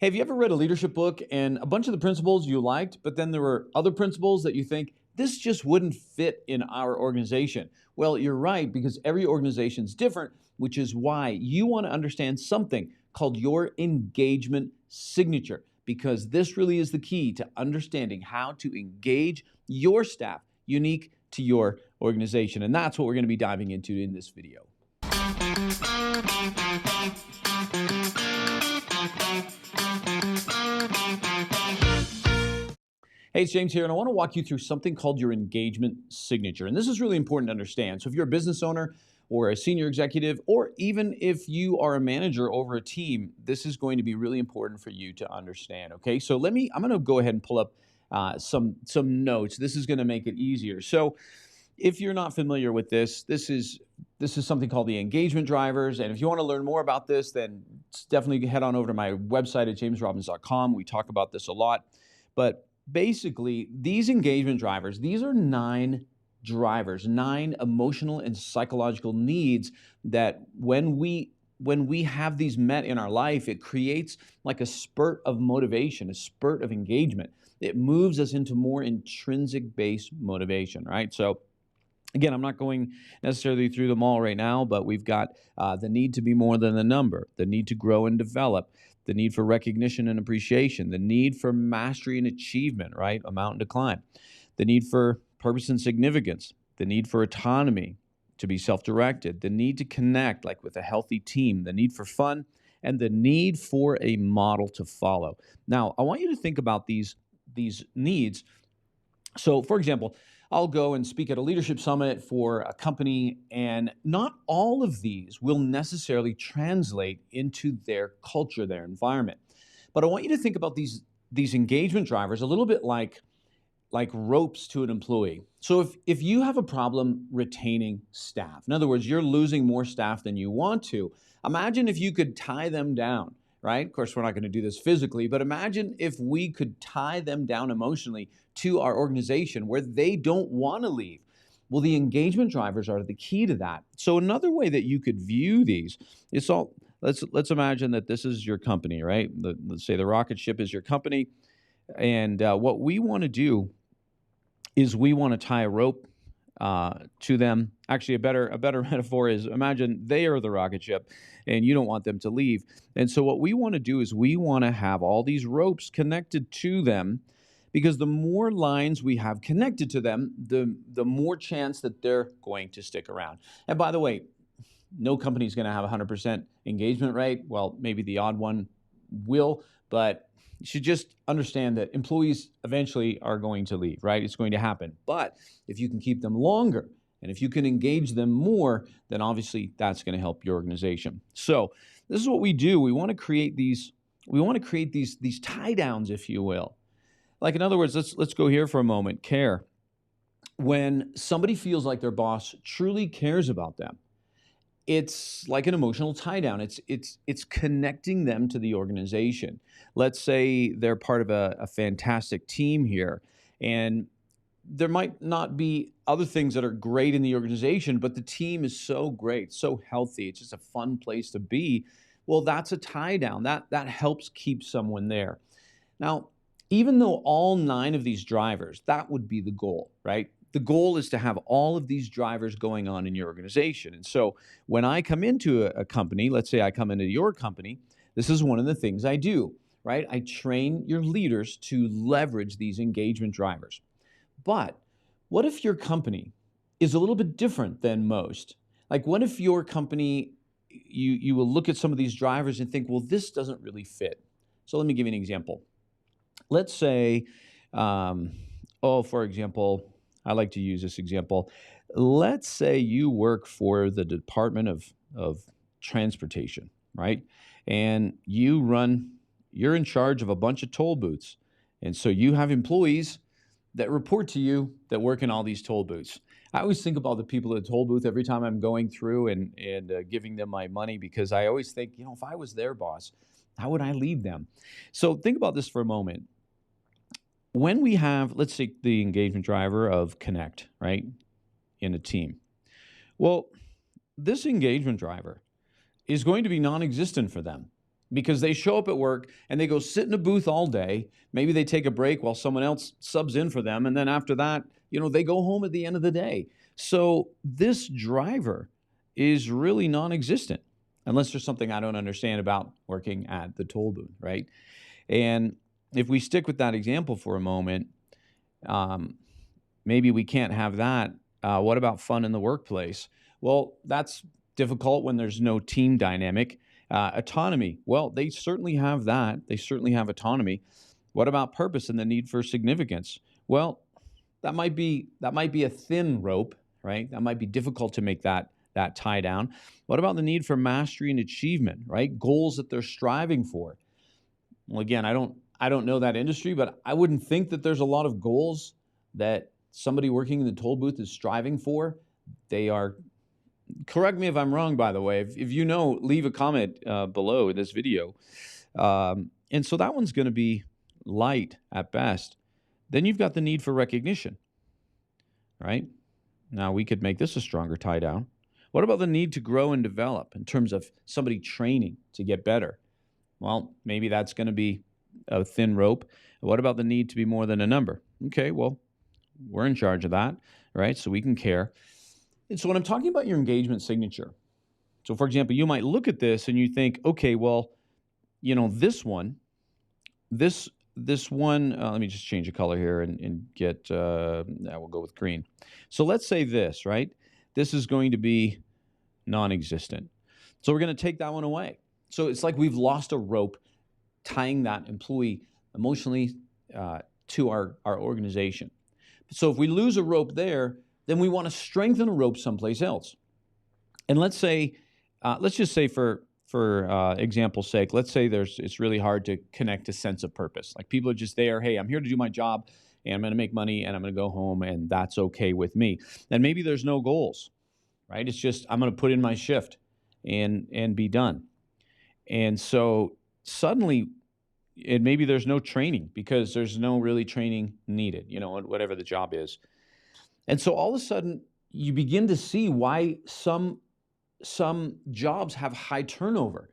Hey, have you ever read a leadership book and a bunch of the principles you liked, but then there were other principles that you think this just wouldn't fit in our organization? Well, you're right, because every organization is different, which is why you want to understand something called your engagement signature, because this really is the key to understanding how to engage your staff unique to your organization. And that's what we're going to be diving into in this video. Hey, it's James here, and I want to walk you through something called your engagement signature. And this is really important to understand. So if you're a business owner or a senior executive, or even if you are a manager over a team, this is going to be really important for you to understand, okay? So I'm going to go ahead and pull up some notes. This is going to make it easier. So if you're not familiar with this is something called the engagement drivers. And if you want to learn more about this, then definitely head on over to my website at jamesrobbins.com. We talk about this a lot. But basically, these engagement drivers, these are 9 drivers, 9 emotional and psychological needs that when we have these met in our life, it creates like a spurt of motivation, a spurt of engagement. It moves us into more intrinsic-based motivation, right? So again, I'm not going necessarily through them all right now, but we've got the need to be more than a number, the need to grow and develop, the need for recognition and appreciation, the need for mastery and achievement, right? A mountain to climb, the need for purpose and significance, the need for autonomy, to be self-directed, the need to connect, like with a healthy team, the need for fun, and the need for a model to follow. Now, I want you to think about these needs. So, for example, I'll go and speak at a leadership summit for a company, and not all of these will necessarily translate into their culture, their environment. But I want you to think about these engagement drivers a little bit like ropes to an employee. So if you have a problem retaining staff, in other words, you're losing more staff than you want to, imagine if you could tie them down, right? Of course, we're not going to do this physically, but imagine if we could tie them down emotionally to our organization where they don't want to leave. Well, the engagement drivers are the key to that. So another way that you could view these is let's imagine that this is your company, right? Let's say the rocket ship is your company, and what we want to do is we want to tie a rope to them. Actually, a better metaphor is, imagine they are the rocket ship and you don't want them to leave. And so what we want to do is we want to have all these ropes connected to them, because the more lines we have connected to them, the more chance that they're going to stick around. And by the way, no company is going to have 100% engagement rate. Well, maybe the odd one will, but you should just understand that employees eventually are going to leave, right? It's going to happen. But if you can keep them longer and if you can engage them more, then obviously that's going to help your organization. So this is what we do. We want to create these tie downs, if you will. Like, in other words, let's go here for a moment. Care. When somebody feels like their boss truly cares about them, it's like an emotional tie down. It's connecting them to the organization. Let's say they're part of a fantastic team here, and there might not be other things that are great in the organization, but the team is so great, so healthy. It's just a fun place to be. Well, that's a tie down. That helps keep someone there. Now, even though all 9 of these drivers, that would be the goal, right? The goal is to have all of these drivers going on in your organization. And so when I come into a company, let's say I come into your company, this is one of the things I do, right? I train your leaders to leverage these engagement drivers. But what if your company is a little bit different than most? Like, what if your company, you will look at some of these drivers and think, well, this doesn't really fit. So let me give you an example. Let's say, for example, I like to use this example. Let's say you work for the Department of Transportation, right? And you're in charge of a bunch of toll booths. And so you have employees that report to you that work in all these toll booths. I always think about the people at the toll booth every time I'm going through and giving them my money, because I always think, if I was their boss, how would I lead them? So think about this for a moment. When we have, let's say, the engagement driver of connect, right, in a team. Well, this engagement driver is going to be non-existent for them because they show up at work and they go sit in a booth all day. Maybe they take a break while someone else subs in for them. And then after that, they go home at the end of the day. So this driver is really non-existent unless there's something I don't understand about working at the toll booth, right? And if we stick with that example for a moment, maybe we can't have that. What about fun in the workplace? Well, that's difficult when there's no team dynamic. Autonomy, well, they certainly have that. They certainly have autonomy. What about purpose and the need for significance? Well, that might be a thin rope, right? That might be difficult to make that tie down. What about the need for mastery and achievement, right? Goals that they're striving for. Well, again, I don't know that industry, but I wouldn't think that there's a lot of goals that somebody working in the toll booth is striving for. They are, correct me if I'm wrong, by the way. If you know, leave a comment below this video. And so that one's going to be light at best. Then you've got the need for recognition, right? Now we could make this a stronger tie down. What about the need to grow and develop in terms of somebody training to get better? Well, maybe that's going to be a thin rope. What about the need to be more than a number? Okay, well, we're in charge of that, right? So we can care. And so when I'm talking about your engagement signature, so for example, you might look at this and you think, okay, well, this one, let me just change the color here and get, we'll go with green. So let's say this, right? This is going to be non-existent. So we're going to take that one away. So it's like we've lost a rope tying that employee emotionally to our organization. So if we lose a rope there, then we want to strengthen a rope someplace else. And let's just say for example's sake, let's say it's really hard to connect a sense of purpose. Like people are just there, hey, I'm here to do my job and I'm going to make money and I'm going to go home and that's okay with me. And maybe there's no goals, right? It's just I'm going to put in my shift and be done. And so suddenly, and maybe there's no training because there's no really training needed, whatever the job is. And so all of a sudden, you begin to see why some jobs have high turnover.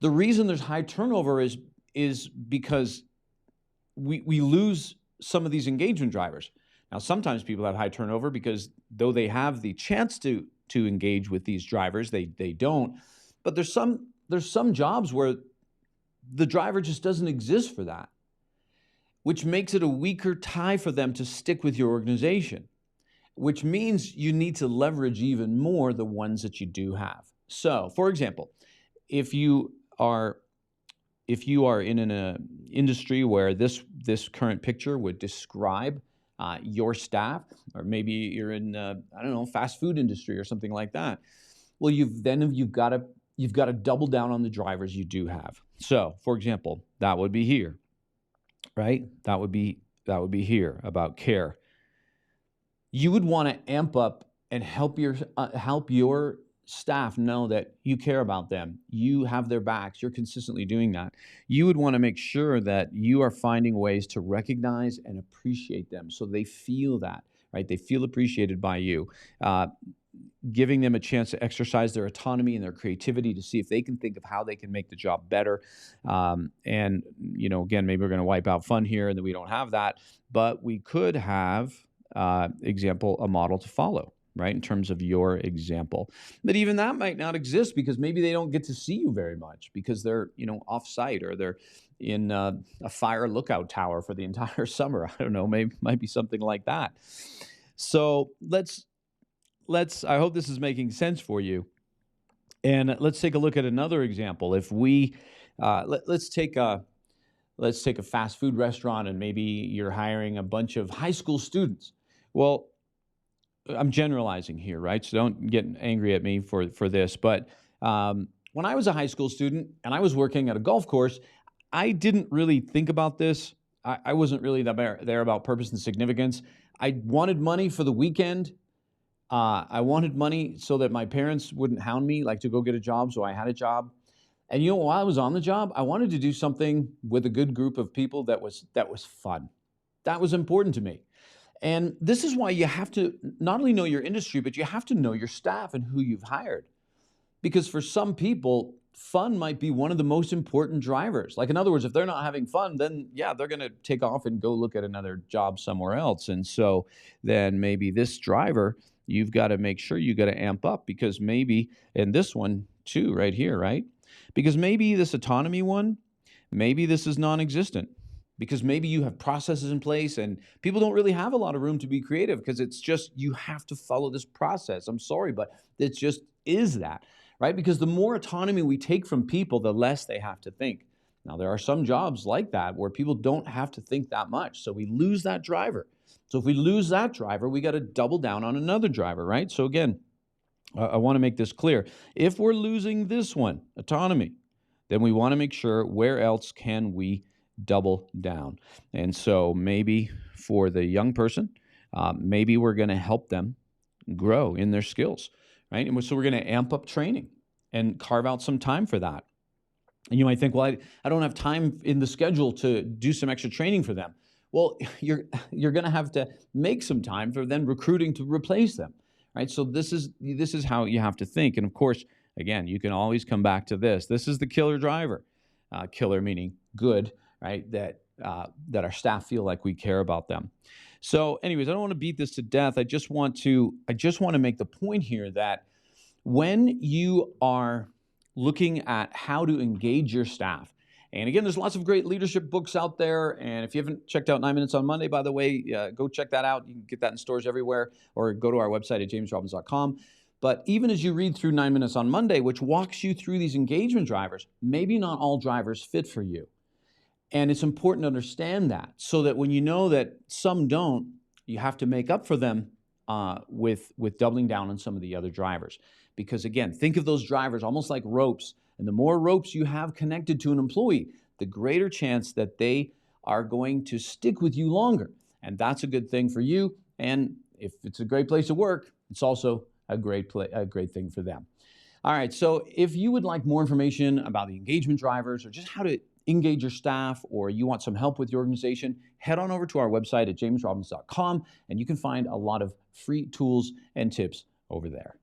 The reason there's high turnover is because we lose some of these engagement drivers. Now, sometimes people have high turnover because though they have the chance to engage with these drivers, they don't. But there's some jobs where the driver just doesn't exist for that, which makes it a weaker tie for them to stick with your organization, which means you need to leverage even more the ones that you do have. So, for example, if you are in an industry where this current picture would describe your staff, or maybe you're in fast food industry or something like that, well, you've got to double down on the drivers you do have. So, for example, that would be here, right? That would be here about care. You would want to amp up and help your staff know that you care about them. You have their backs. You're consistently doing that. You would want to make sure that you are finding ways to recognize and appreciate them so they feel that, right? They feel appreciated by you. Giving them a chance to exercise their autonomy and their creativity to see if they can think of how they can make the job better. And, again, maybe we're going to wipe out fun here and then we don't have that, but we could have, a model to follow, right, in terms of your example. But even that might not exist because maybe they don't get to see you very much because they're, off-site or they're in a fire lookout tower for the entire summer. I don't know, might be something like that. So I hope this is making sense for you. And let's take a look at another example. If we, let's take a fast food restaurant and maybe you're hiring a bunch of high school students. Well, I'm generalizing here, right? So don't get angry at me for this. But when I was a high school student and I was working at a golf course, I didn't really think about this. I wasn't really there about purpose and significance. I wanted money for the weekend. I wanted money so that my parents wouldn't hound me, like to go get a job, so I had a job. And while I was on the job, I wanted to do something with a good group of people that was fun. That was important to me. And this is why you have to not only know your industry, but you have to know your staff and who you've hired. Because for some people, fun might be one of the most important drivers. Like, in other words, if they're not having fun, then yeah, they're going to take off and go look at another job somewhere else. And so then maybe this driver, you've got to make sure you got to amp up, because maybe, and this one too, right here, right? Because maybe this autonomy one, maybe this is non-existent, because maybe you have processes in place and people don't really have a lot of room to be creative, because it's just, you have to follow this process. I'm sorry, but it just is that, right? Because the more autonomy we take from people, the less they have to think. Now, there are some jobs like that where people don't have to think that much. So we lose that driver. So if we lose that driver, we got to double down on another driver, right? So again, I want to make this clear. If we're losing this one, autonomy, then we want to make sure, where else can we double down? And so maybe for the young person, maybe we're going to help them grow in their skills, right? And so we're going to amp up training and carve out some time for that. And you might think, well, I don't have time in the schedule to do some extra training for them. Well, you're going to have to make some time for then recruiting to replace them, right? So this is how you have to think. And of course, again, you can always come back to this. This is the killer driver. Killer meaning good, right? That our staff feel like we care about them. So anyways, I don't want to beat this to death. I just want to make the point here that when you are looking at how to engage your staff, and again, there's lots of great leadership books out there. And if you haven't checked out 9 Minutes on Monday, by the way, go check that out. You can get that in stores everywhere, or go to our website at jamesrobbins.com. But even as you read through 9 Minutes on Monday, which walks you through these engagement drivers, maybe not all drivers fit for you. And it's important to understand that, so that when you know that some don't, you have to make up for them with doubling down on some of the other drivers. Because again, think of those drivers almost like ropes. And the more ropes you have connected to an employee, the greater chance that they are going to stick with you longer. And that's a good thing for you. And if it's a great place to work, it's also a great thing for them. All right, so if you would like more information about the engagement drivers, or just how to engage your staff, or you want some help with your organization, head on over to our website at jamesrobbins.com, and you can find a lot of free tools and tips over there.